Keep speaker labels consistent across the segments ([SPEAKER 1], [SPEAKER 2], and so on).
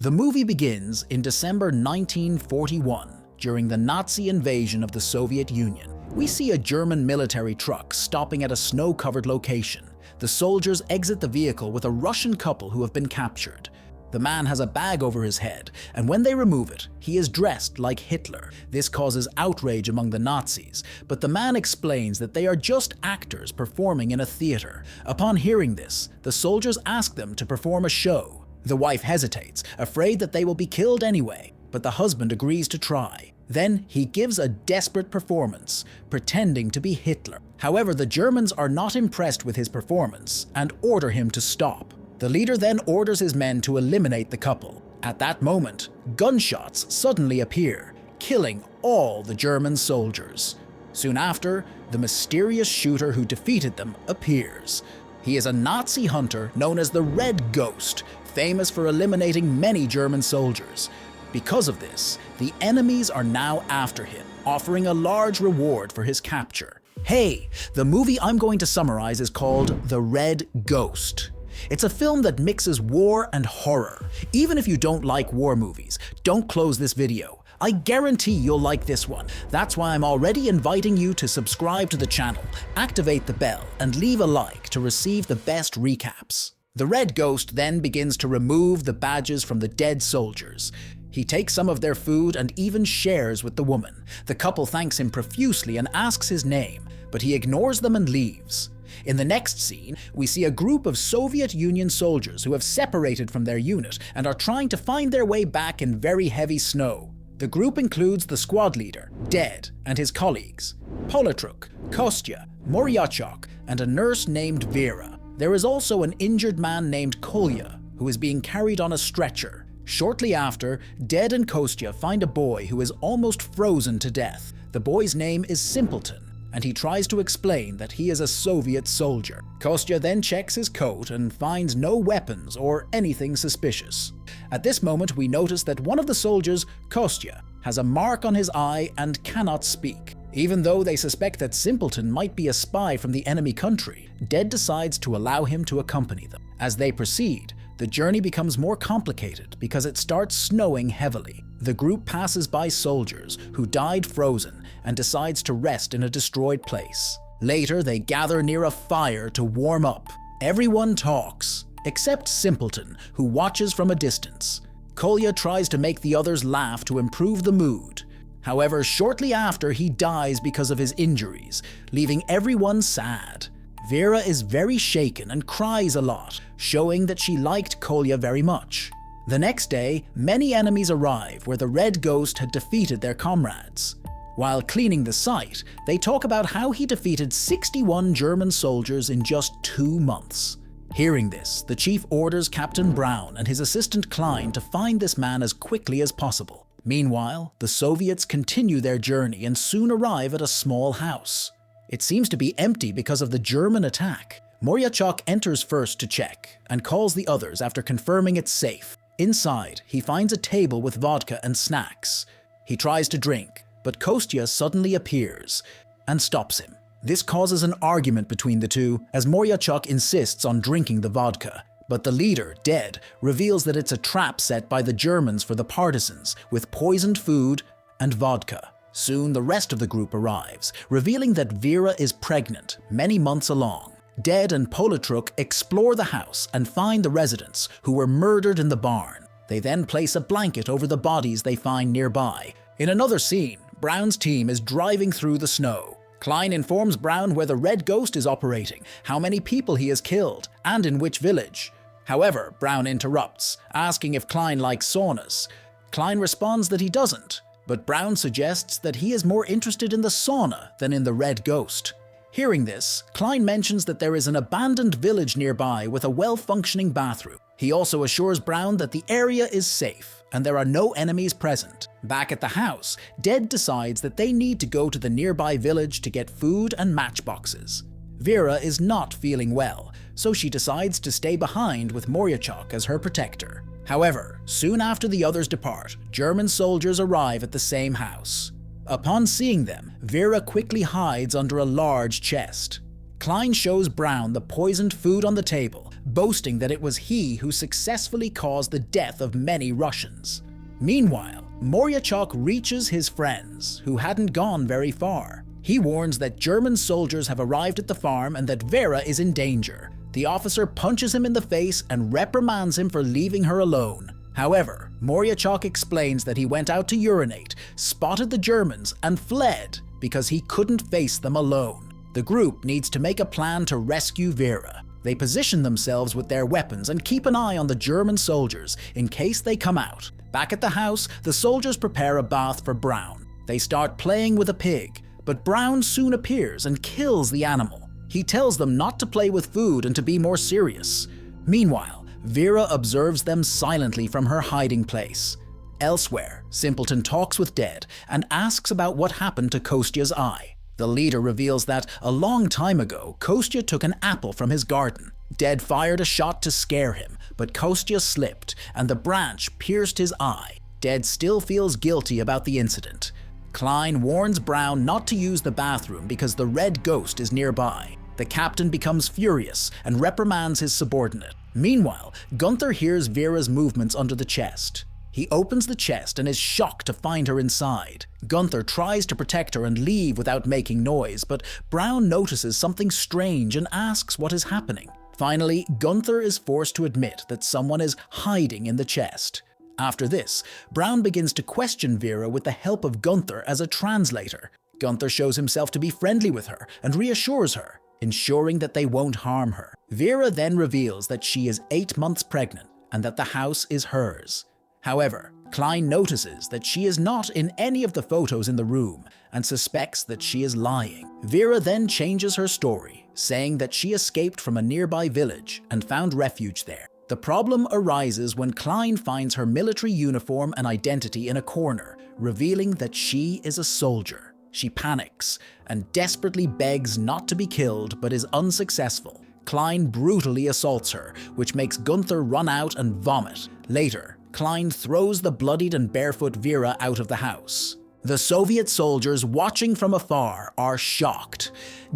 [SPEAKER 1] The movie begins in December 1941, during the Nazi invasion of the Soviet Union. We see a German military truck stopping at a snow-covered location. The soldiers exit the vehicle with a Russian couple who have been captured. The man has a bag over his head, and when they remove it, he is dressed like Hitler. This causes outrage among the Nazis, but the man explains that they are just actors performing in a theater. Upon hearing this, the soldiers ask them to perform a show. The wife hesitates, afraid that they will be killed anyway, but the husband agrees to try. Then he gives a desperate performance, pretending to be Hitler. However, the Germans are not impressed with his performance and order him to stop. The leader then orders his men to eliminate the couple. At that moment, gunshots suddenly appear, killing all the German soldiers. Soon after, the mysterious shooter who defeated them appears. He is a Nazi hunter known as the Red Ghost, famous for eliminating many German soldiers. Because of this, the enemies are now after him, offering a large reward for his capture. Hey, the movie I'm going to summarize is called The Red Ghost. It's a film that mixes war and horror. Even if you don't like war movies, don't close this video. I guarantee you'll like this one. That's why I'm already inviting you to subscribe to the channel, activate the bell, and leave a like to receive the best recaps. The Red Ghost then begins to remove the badges from the dead soldiers. He takes some of their food and even shares with the woman. The couple thanks him profusely and asks his name, but he ignores them and leaves. In the next scene, we see a group of Soviet Union soldiers who have separated from their unit and are trying to find their way back in very heavy snow. The group includes the squad leader, Dead, and his colleagues, Politruk, Kostya, Moryachok, and a nurse named Vera. There is also an injured man named Kolya, who is being carried on a stretcher. Shortly after, Dead and Kostya find a boy who is almost frozen to death. The boy's name is Simpleton, and he tries to explain that he is a Soviet soldier. Kostya then checks his coat and finds no weapons or anything suspicious. At this moment, we notice that one of the soldiers, Kostya, has a mark on his eye and cannot speak. Even though they suspect that Simpleton might be a spy from the enemy country, Dead decides to allow him to accompany them. As they proceed, the journey becomes more complicated because it starts snowing heavily. The group passes by soldiers who died frozen and decides to rest in a destroyed place. Later, they gather near a fire to warm up. Everyone talks, except Simpleton, who watches from a distance. Kolya tries to make the others laugh to improve the mood. However, shortly after, he dies because of his injuries, leaving everyone sad. Vera is very shaken and cries a lot, showing that she liked Kolya very much. The next day, many enemies arrive where the Red Ghost had defeated their comrades. While cleaning the site, they talk about how he defeated 61 German soldiers in just 2 months. Hearing this, the chief orders Captain Brown and his assistant Klein to find this man as quickly as possible. Meanwhile, the Soviets continue their journey and soon arrive at a small house. It seems to be empty because of the German attack. Moryachok enters first to check and calls the others after confirming it's safe. Inside, he finds a table with vodka and snacks. He tries to drink, but Kostya suddenly appears and stops him. This causes an argument between the two as Moryachok insists on drinking the vodka. But the leader, Dead, reveals that it's a trap set by the Germans for the partisans with poisoned food and vodka. Soon the rest of the group arrives, revealing that Vera is pregnant many months along. Dead and Politruk explore the house and find the residents who were murdered in the barn. They then place a blanket over the bodies they find nearby. In another scene, Brown's team is driving through the snow. Klein informs Brown where the Red Ghost is operating, how many people he has killed, and in which village. However, Brown interrupts, asking if Klein likes saunas. Klein responds that he doesn't, but Brown suggests that he is more interested in the sauna than in the Red Ghost. Hearing this, Klein mentions that there is an abandoned village nearby with a well-functioning bathroom. He also assures Brown that the area is safe and there are no enemies present. Back at the house, Dead decides that they need to go to the nearby village to get food and matchboxes. Vera is not feeling well, so she decides to stay behind with Moryachok as her protector. However, soon after the others depart, German soldiers arrive at the same house. Upon seeing them, Vera quickly hides under a large chest. Klein shows Brown the poisoned food on the table, boasting that it was he who successfully caused the death of many Russians. Meanwhile, Moryachok reaches his friends, who hadn't gone very far. He warns that German soldiers have arrived at the farm and that Vera is in danger. The officer punches him in the face and reprimands him for leaving her alone. However, Moryachok explains that he went out to urinate, spotted the Germans, and fled because he couldn't face them alone. The group needs to make a plan to rescue Vera. They position themselves with their weapons and keep an eye on the German soldiers in case they come out. Back at the house, the soldiers prepare a bath for Brown. They start playing with a pig, but Brown soon appears and kills the animal. He tells them not to play with food and to be more serious. Meanwhile, Vera observes them silently from her hiding place. Elsewhere, Simpleton talks with Dead and asks about what happened to Kostya's eye. The leader reveals that a long time ago, Kostya took an apple from his garden. Dead fired a shot to scare him, but Kostya slipped and the branch pierced his eye. Dead still feels guilty about the incident. Klein warns Brown not to use the bathroom because the Red Ghost is nearby. The captain becomes furious and reprimands his subordinate. Meanwhile, Gunther hears Vera's movements under the chest. He opens the chest and is shocked to find her inside. Gunther tries to protect her and leave without making noise, but Brown notices something strange and asks what is happening. Finally, Gunther is forced to admit that someone is hiding in the chest. After this, Brown begins to question Vera with the help of Gunther as a translator. Gunther shows himself to be friendly with her and reassures her, ensuring that they won't harm her. Vera then reveals that she is 8 months pregnant and that the house is hers. However, Klein notices that she is not in any of the photos in the room and suspects that she is lying. Vera then changes her story, saying that she escaped from a nearby village and found refuge there. The problem arises when Klein finds her military uniform and identity in a corner, revealing that she is a soldier. She panics and desperately begs not to be killed but is unsuccessful. Klein brutally assaults her, which makes Gunther run out and vomit. Later, Klein throws the bloodied and barefoot Vera out of the house. The Soviet soldiers watching from afar are shocked.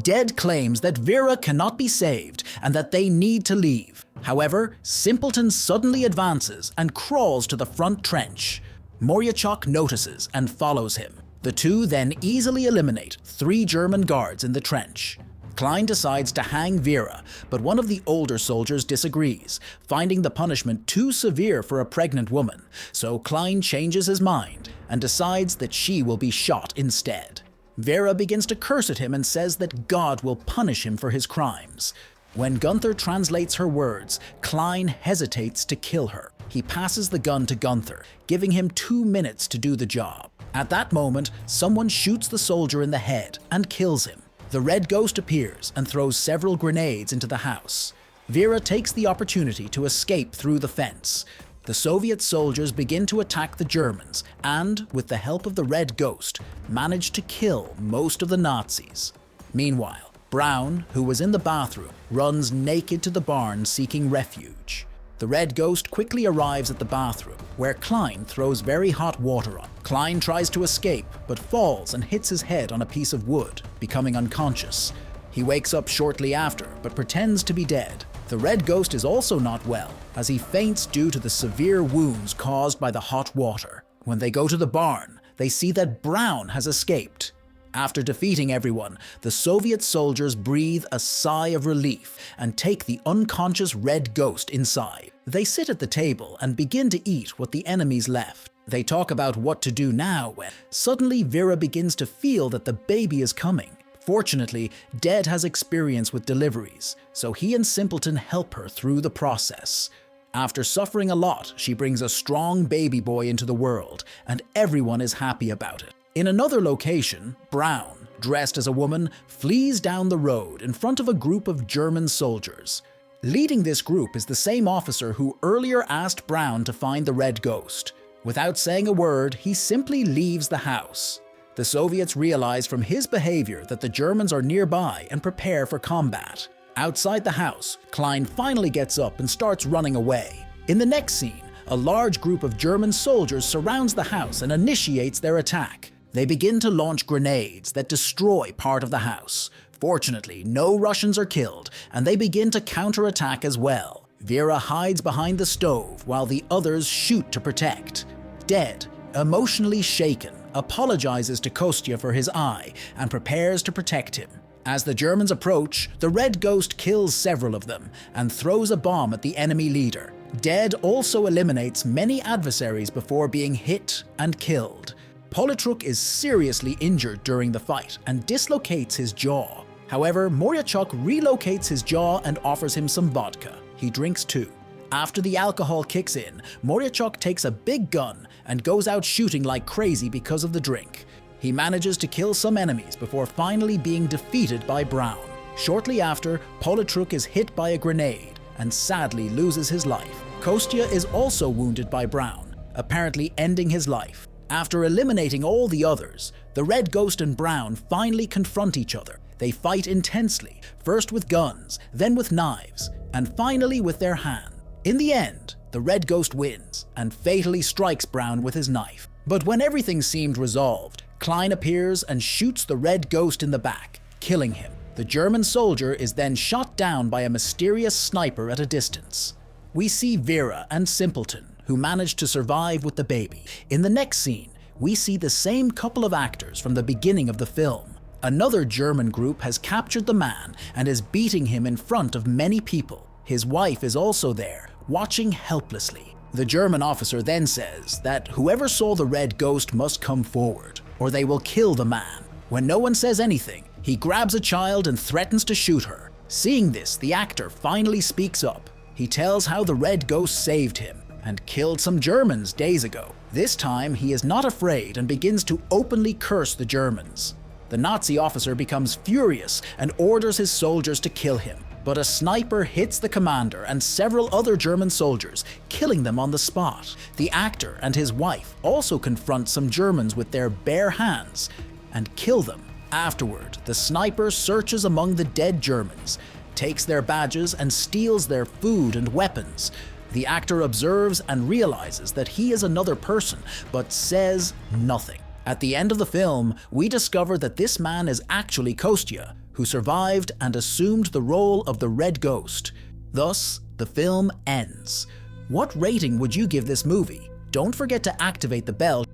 [SPEAKER 1] Dead claims that Vera cannot be saved and that they need to leave. However, Simpleton suddenly advances and crawls to the front trench. Moryachok notices and follows him. The two then easily eliminate 3 German guards in the trench. Klein decides to hang Vera, but one of the older soldiers disagrees, finding the punishment too severe for a pregnant woman, so Klein changes his mind and decides that she will be shot instead. Vera begins to curse at him and says that God will punish him for his crimes. When Gunther translates her words, Klein hesitates to kill her. He passes the gun to Gunther, giving him 2 minutes to do the job. At that moment, someone shoots the soldier in the head and kills him. The Red Ghost appears and throws several grenades into the house. Vera takes the opportunity to escape through the fence. The Soviet soldiers begin to attack the Germans and, with the help of the Red Ghost, manage to kill most of the Nazis. Meanwhile, Brown, who was in the bathroom, runs naked to the barn seeking refuge. The Red Ghost quickly arrives at the bathroom, where Klein throws very hot water on. Klein tries to escape, but falls and hits his head on a piece of wood, becoming unconscious. He wakes up shortly after, but pretends to be dead. The Red Ghost is also not well, as he faints due to the severe wounds caused by the hot water. When they go to the barn, they see that Brown has escaped. After defeating everyone, the Soviet soldiers breathe a sigh of relief and take the unconscious Red Ghost inside. They sit at the table and begin to eat what the enemies left. They talk about what to do now when suddenly Vera begins to feel that the baby is coming. Fortunately, Dead has experience with deliveries, so he and Simpleton help her through the process. After suffering a lot, she brings a strong baby boy into the world, and everyone is happy about it. In another location, Brown, dressed as a woman, flees down the road in front of a group of German soldiers. Leading this group is the same officer who earlier asked Brown to find the Red Ghost. Without saying a word, he simply leaves the house. The Soviets realize from his behavior that the Germans are nearby and prepare for combat. Outside the house, Klein finally gets up and starts running away. In the next scene, a large group of German soldiers surrounds the house and initiates their attack. They begin to launch grenades that destroy part of the house. Fortunately, no Russians are killed, and they begin to counterattack as well. Vera hides behind the stove while the others shoot to protect. Dead, emotionally shaken, apologizes to Kostya for his eye and prepares to protect him. As the Germans approach, the Red Ghost kills several of them and throws a bomb at the enemy leader. Dead also eliminates many adversaries before being hit and killed. Politruk is seriously injured during the fight and dislocates his jaw. However, Moryachuk relocates his jaw and offers him some vodka. He drinks too. After the alcohol kicks in, Moryachuk takes a big gun and goes out shooting like crazy because of the drink. He manages to kill some enemies before finally being defeated by Brown. Shortly after, Politruk is hit by a grenade and sadly loses his life. Kostya is also wounded by Brown, apparently ending his life. After eliminating all the others, the Red Ghost and Brown finally confront each other. They fight intensely, first with guns, then with knives, and finally with their hands. In the end, the Red Ghost wins and fatally strikes Brown with his knife. But when everything seemed resolved, Klein appears and shoots the Red Ghost in the back, killing him. The German soldier is then shot down by a mysterious sniper at a distance. We see Vera and Simpleton, who manage to survive with the baby. In the next scene, we see the same couple of actors from the beginning of the film. Another German group has captured the man and is beating him in front of many people. His wife is also there, watching helplessly. The German officer then says that whoever saw the Red Ghost must come forward, or they will kill the man. When no one says anything, he grabs a child and threatens to shoot her. Seeing this, the actor finally speaks up. He tells how the Red Ghost saved him and killed some Germans days ago. This time, he is not afraid and begins to openly curse the Germans. The Nazi officer becomes furious and orders his soldiers to kill him. But a sniper hits the commander and several other German soldiers, killing them on the spot. The actor and his wife also confront some Germans with their bare hands and kill them. Afterward, the sniper searches among the dead Germans, takes their badges and steals their food and weapons. The actor observes and realizes that he is another person, but says nothing. At the end of the film, we discover that this man is actually Kostya, who survived and assumed the role of the Red Ghost. Thus, the film ends. What rating would you give this movie? Don't forget to activate the bell